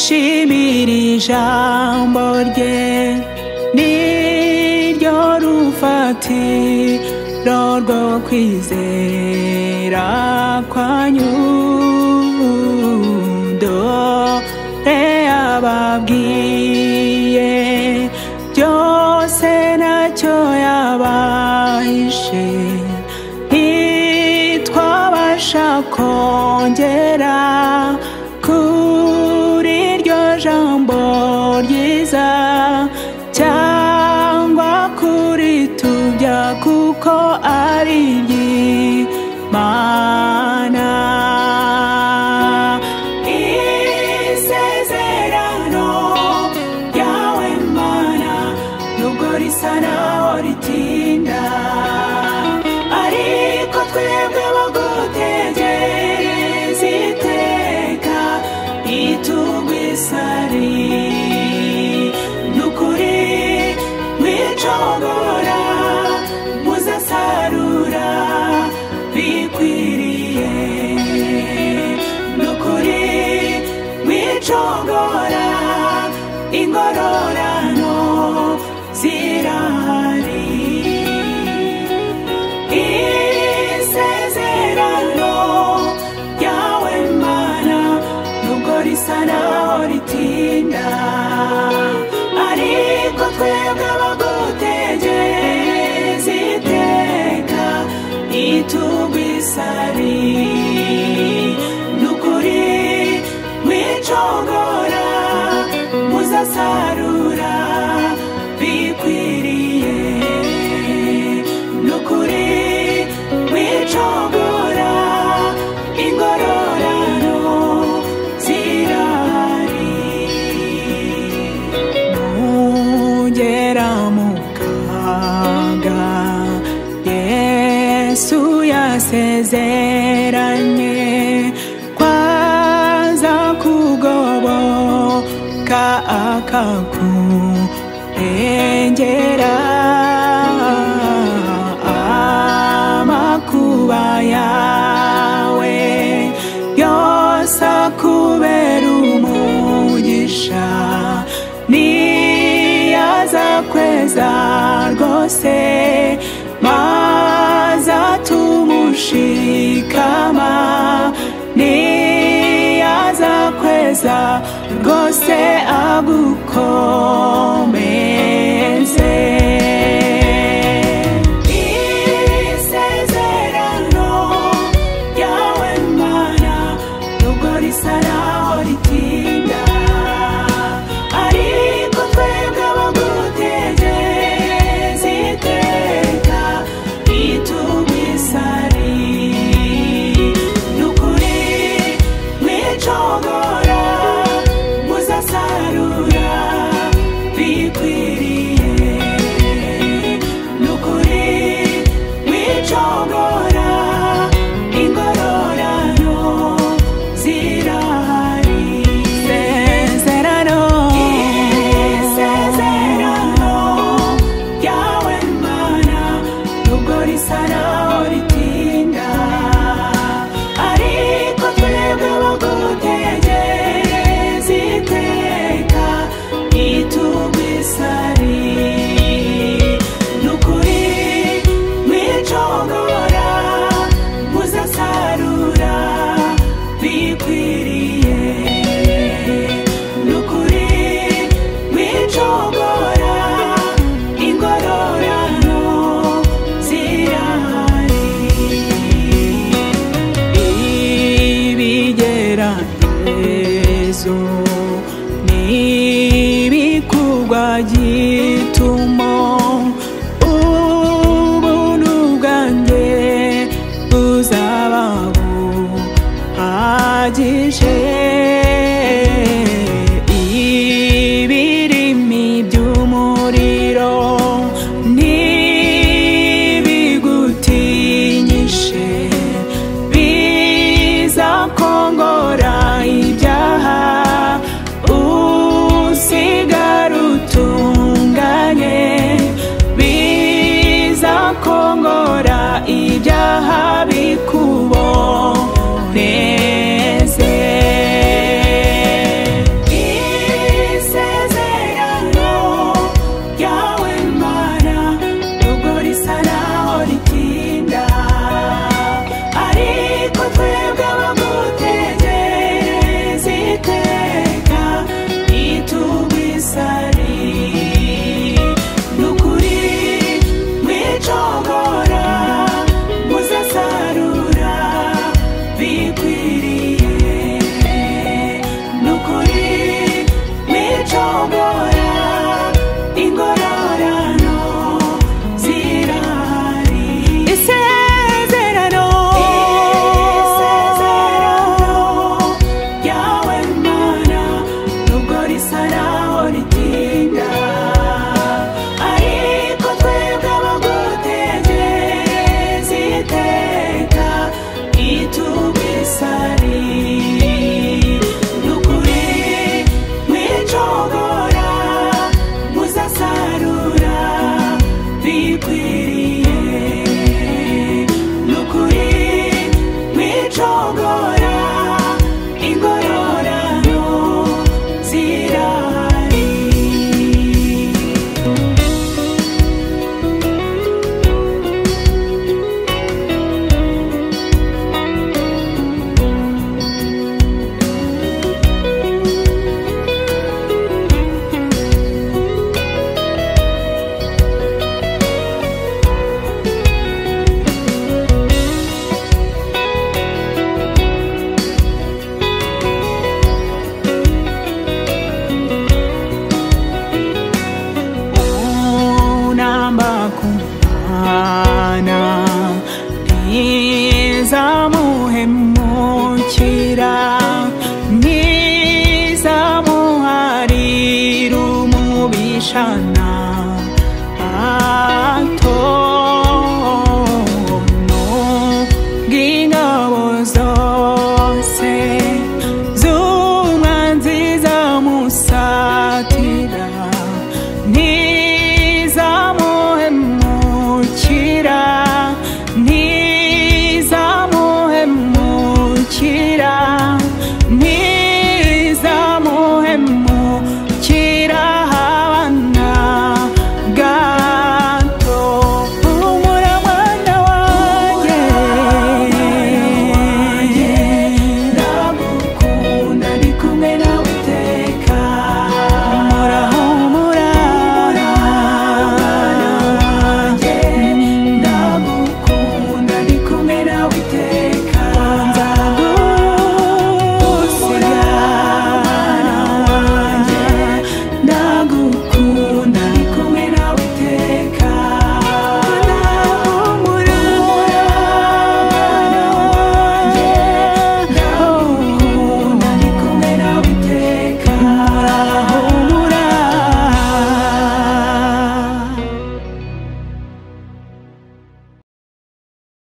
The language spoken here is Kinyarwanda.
twishimire ijambo rye niryo rufatiro rwo kwizera kwanyu. Dore ababwiye byose ntacyo yabahishe, ntitwabasha kongera kuri iryo jambo ryiza cyangwa kuritubya, kuko ari iry'Imana. Isezerano ryawe Mana nubwo risa naho ritinda, ariko twebwe abagutegereza iteka itugwisari. Nukuri mwicogora muzasarura bikwiriye. Nukuri mwicogora ingororano zirahari. Isezerano ryawe Mana nubwo risa naho ritinda, ariko twebwe abagutegereza iteka itugwisari. Nukuri mwicogora muzasarura bikwiriye. Nukuri mwicogora ingororano zirahari. Mugera mu kaga Yesu yasezeranye kwaza kugoboka akakurengera. Amakuba yawe yose akubera umugisha, niyaza kweza rwose maze atumushikama. Niyaza kweza rwose agukomeze. Isezerano ryawe Mana nubwo risa naho ritinda, ariko twebwe abagutegereza iteka itugwisari. Nukuri mwicogora muzasarura bikwiriye. Nukuri mwicogora ingororano zirahari. Isezerano ryawe Mana nubwo risa naho ritinda, ariko twebwe abagutegereza iteka itugwisari. Nukuri mwicogora muzasarura bikwiriye. Nukuri mwicogora ingororano zirahari. Ibigeragezo n'ibikugwa gitumo, ubuntu bwanjye buzaba buhagije. Ibirimi by'umuriro ntibigutinyishe, bizakongora ibyaha usigara utunganye. shanda